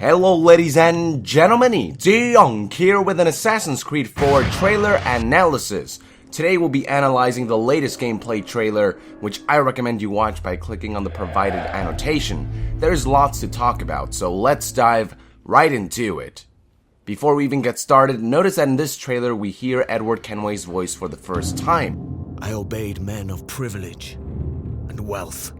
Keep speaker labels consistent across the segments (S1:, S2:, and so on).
S1: Hello ladies and gentlemen, it's Young here with an Assassin's Creed 4 trailer analysis. Today we'll be analyzing the latest gameplay trailer, which I recommend you watch by clicking on the provided annotation. There's lots to talk about, so let's dive right into it. Before we even get started, notice that in this trailer we hear Edward Kenway's voice for the first time.
S2: I obeyed men of privilege and wealth.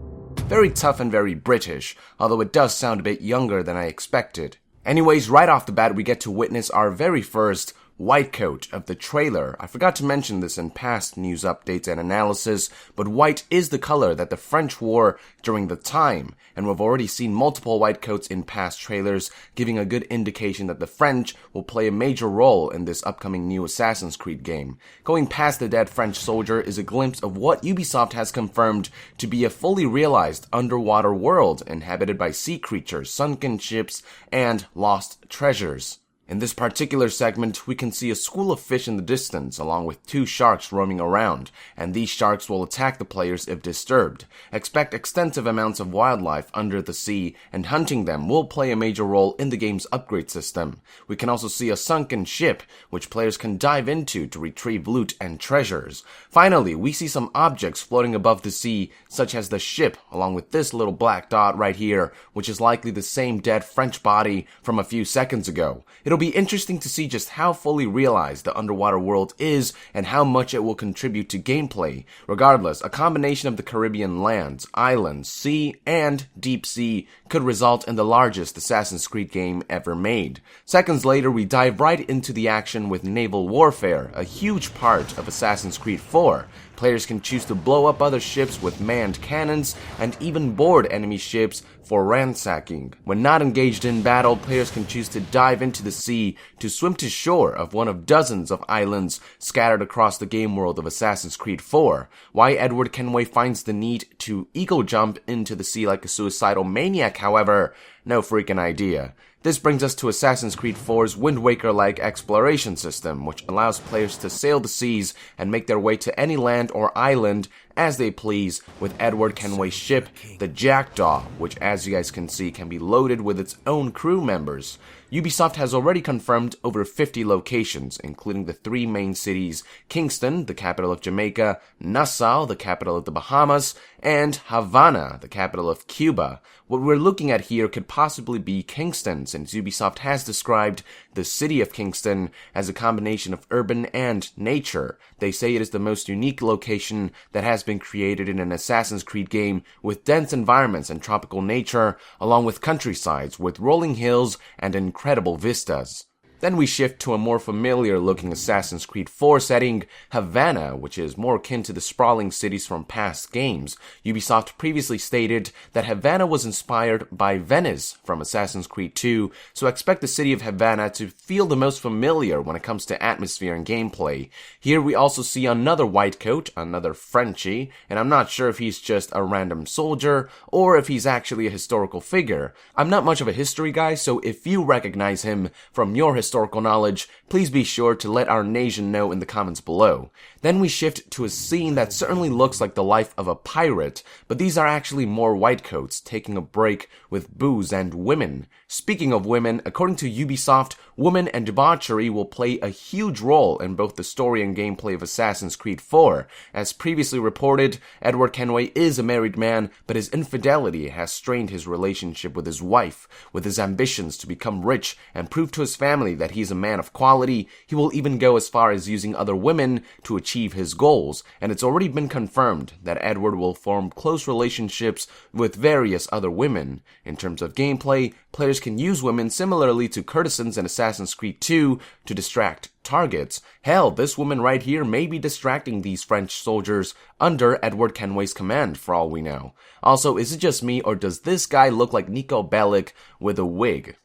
S1: Very tough and very British, although it does sound a bit younger than I expected. Anyways, right off the bat we get to witness our very first white coat of the trailer. I forgot to mention this in past news updates and analysis, but white is the color that the French wore during the time, and we've already seen multiple white coats in past trailers, giving a good indication that the French will play a major role in this upcoming new Assassin's Creed game. Going past the dead French soldier is a glimpse of what Ubisoft has confirmed to be a fully realized underwater world inhabited by sea creatures, sunken ships, and lost treasures. In this particular segment, we can see a school of fish in the distance, along with two sharks roaming around, and these sharks will attack the players if disturbed. Expect extensive amounts of wildlife under the sea, and hunting them will play a major role in the game's upgrade system. We can also see a sunken ship, which players can dive into to retrieve loot and treasures. Finally, we see some objects floating above the sea, such as the ship, along with this little black dot right here, which is likely the same dead French body from a few seconds ago. It'll be interesting to see just how fully realized the underwater world is and how much it will contribute to gameplay. Regardless, a combination of the Caribbean lands, islands, sea, and deep sea could result in the largest Assassin's Creed game ever made. Seconds later, we dive right into the action with naval warfare, a huge part of Assassin's Creed 4. Players can choose to blow up other ships with manned cannons and even board enemy ships for ransacking. When not engaged in battle, players can choose to dive into the sea to swim to shore of one of dozens of islands scattered across the game world of Assassin's Creed 4. Why Edward Kenway finds the need to eagle jump into the sea like a suicidal maniac, however, no freaking idea. This brings us to Assassin's Creed 4's Wind Waker-like exploration system, which allows players to sail the seas and make their way to any land or island as they please with Edward Kenway's ship, the Jackdaw, which as you guys can see can be loaded with its own crew members. Ubisoft has already confirmed over 50 locations, including the three main cities, Kingston, the capital of Jamaica, Nassau, the capital of the Bahamas, and Havana, the capital of Cuba. What we're looking at here could possibly be Kingston, since Ubisoft has described the city of Kingston as a combination of urban and nature. They say it is the most unique location that has been created in an Assassin's Creed game, with dense environments and tropical nature, along with countrysides with rolling hills and incredible vistas. Then we shift to a more familiar looking Assassin's Creed 4 setting, Havana, which is more akin to the sprawling cities from past games. Ubisoft previously stated that Havana was inspired by Venice from Assassin's Creed 2, so expect the city of Havana to feel the most familiar when it comes to atmosphere and gameplay. Here we also see another white coat, another Frenchie, and I'm not sure if he's just a random soldier or if he's actually a historical figure. I'm not much of a history guy, so if you recognize him from your historical knowledge, please be sure to let our nation know in the comments below. Then we shift to a scene that certainly looks like the life of a pirate, but these are actually more white coats taking a break with booze and women. Speaking of women, according to Ubisoft, women and debauchery will play a huge role in both the story and gameplay of Assassin's Creed 4. As previously reported, Edward Kenway is a married man, but his infidelity has strained his relationship with his wife. With his ambitions to become rich and prove to his family that he's a man of quality, he will even go as far as using other women to achieve his goals, and it's already been confirmed that Edward will form close relationships with various other women. In terms of gameplay, players can use women similarly to courtesans in Assassin's Creed 2 to distract targets. Hell, this woman right here may be distracting these French soldiers under Edward Kenway's command for all we know. Also, is it just me or does this guy look like Nico Bellic with a wig?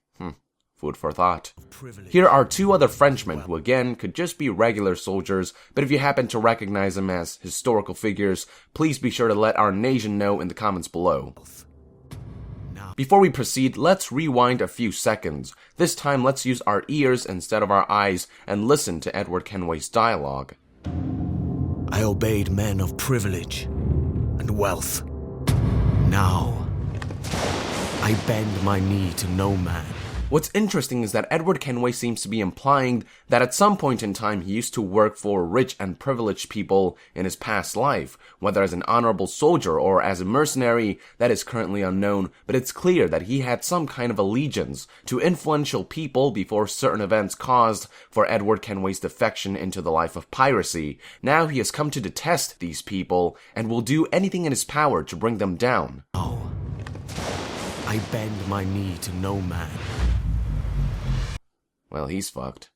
S1: Food for thought. Here are two other Frenchmen who again could just be regular soldiers, but if you happen to recognize them as historical figures, please be sure to let our nation know in the comments below. Before we proceed, let's rewind a few seconds. This time let's use our ears instead of our eyes and listen to Edward Kenway's dialogue.
S2: I obeyed men of privilege and wealth. Now, I bend my knee to no man.
S1: What's interesting is that Edward Kenway seems to be implying that at some point in time he used to work for rich and privileged people in his past life, whether as an honorable soldier or as a mercenary, that is currently unknown, but it's clear that he had some kind of allegiance to influential people before certain events caused for Edward Kenway's defection into the life of piracy. Now he has come to detest these people and will do anything in his power to bring them down.
S2: Oh, I bend my knee to no man.
S1: Well, he's fucked.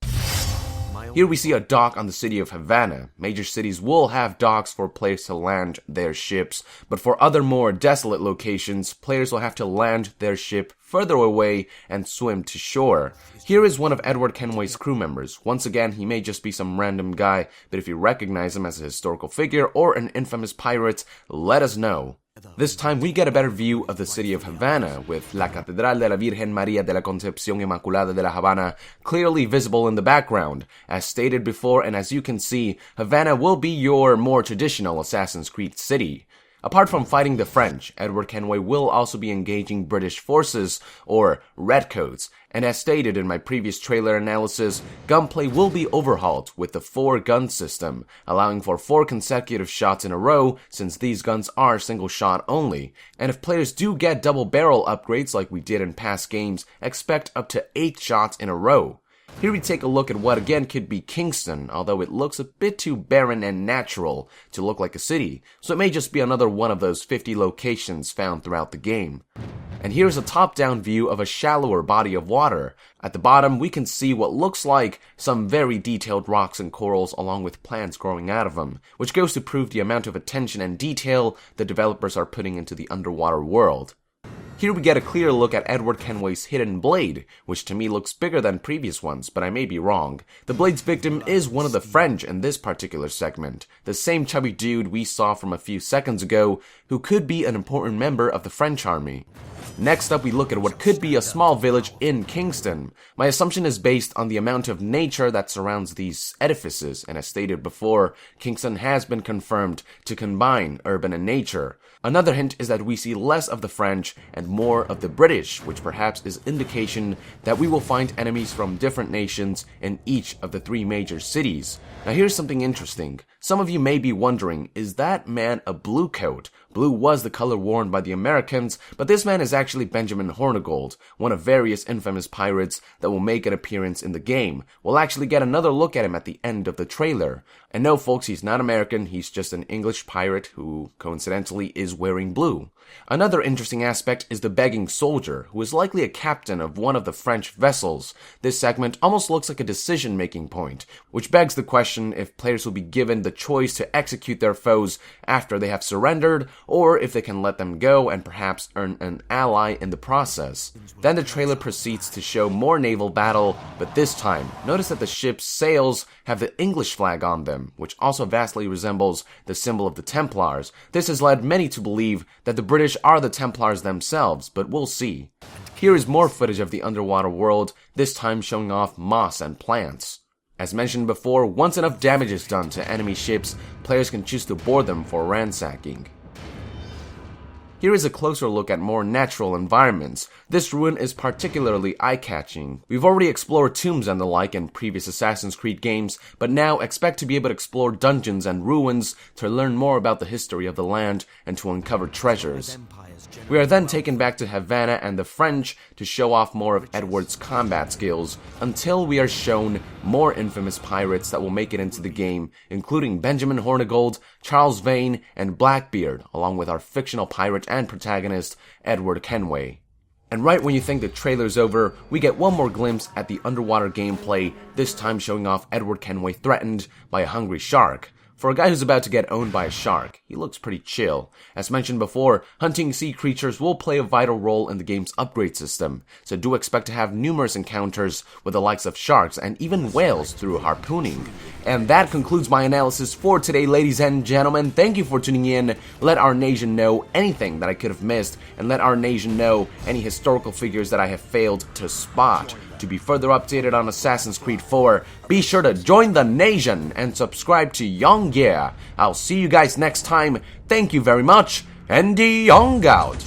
S1: Here we see a dock on the city of Havana. Major cities will have docks for players to land their ships, but for other more desolate locations, players will have to land their ship further away and swim to shore. Here is one of Edward Kenway's crew members. Once again, he may just be some random guy, but if you recognize him as a historical figure or an infamous pirate, let us know. This time we get a better view of the city of Havana, with La Catedral de la Virgen María de la Concepción Inmaculada de la Habana clearly visible in the background. As stated before, and as you can see, Havana will be your more traditional Assassin's Creed city. Apart from fighting the French, Edward Kenway will also be engaging British forces, or Redcoats, and as stated in my previous trailer analysis, gunplay will be overhauled with the 4-gun system, allowing for 4 consecutive shots in a row since these guns are single shot only. And if players do get double barrel upgrades like we did in past games, expect up to 8 shots in a row. Here we take a look at what again could be Kingston, although it looks a bit too barren and natural to look like a city, so it may just be another one of those 50 locations found throughout the game. And here's a top-down view of a shallower body of water. At the bottom, we can see what looks like some very detailed rocks and corals along with plants growing out of them, which goes to prove the amount of attention and detail the developers are putting into the underwater world. Here we get a clear look at Edward Kenway's hidden blade, which to me looks bigger than previous ones, but I may be wrong. The blade's victim is one of the French in this particular segment, the same chubby dude we saw from a few seconds ago, who could be an important member of the French army. Next up, we look at what could be a small village in Kingston. My assumption is based on the amount of nature that surrounds these edifices, and as stated before, Kingston has been confirmed to combine urban and nature. Another hint is that we see less of the French and more of the British, which perhaps is indication that we will find enemies from different nations in each of the 3 major cities. Now here's something interesting. Some of you may be wondering, is that man a blue coat? Blue was the color worn by the Americans, but this man is actually Benjamin Hornigold, one of various infamous pirates that will make an appearance in the game. We'll actually get another look at him at the end of the trailer. And no folks, he's not American, he's just an English pirate who coincidentally is wearing blue. Another interesting aspect is the begging soldier, who is likely a captain of one of the French vessels. This segment almost looks like a decision-making point, which begs the question if players will be given the choice to execute their foes after they have surrendered, or if they can let them go and perhaps earn an ally in the process. Then the trailer proceeds to show more naval battle, but this time, notice that the ship's sails have the English flag on them, which also vastly resembles the symbol of the Templars. This has led many to believe that the British are the Templars themselves, but we'll see. Here is more footage of the underwater world, this time showing off moss and plants. As mentioned before, once enough damage is done to enemy ships, players can choose to board them for ransacking. Here is a closer look at more natural environments. This ruin is particularly eye-catching. We've already explored tombs and the like in previous Assassin's Creed games, but now expect to be able to explore dungeons and ruins to learn more about the history of the land and to uncover treasures. We are then taken back to Havana and the French to show off more of Edward's combat skills, until we are shown more infamous pirates that will make it into the game, including Benjamin Hornigold, Charles Vane, and Blackbeard, along with our fictional pirate and protagonist, Edward Kenway. And right when you think the trailer's over, we get one more glimpse at the underwater gameplay, this time showing off Edward Kenway threatened by a hungry shark. For a guy who's about to get owned by a shark, he looks pretty chill. As mentioned before, hunting sea creatures will play a vital role in the game's upgrade system, so do expect to have numerous encounters with the likes of sharks and even whales through harpooning. And that concludes my analysis for today, ladies and gentlemen. Thank you for tuning in. Let our nation know anything that I could have missed, and let our nation know any historical figures that I have failed to spot. To be further updated on Assassin's Creed 4, be sure to join the nation and subscribe to Young Gear. I'll see you guys next time. Thank you very much, and Young out!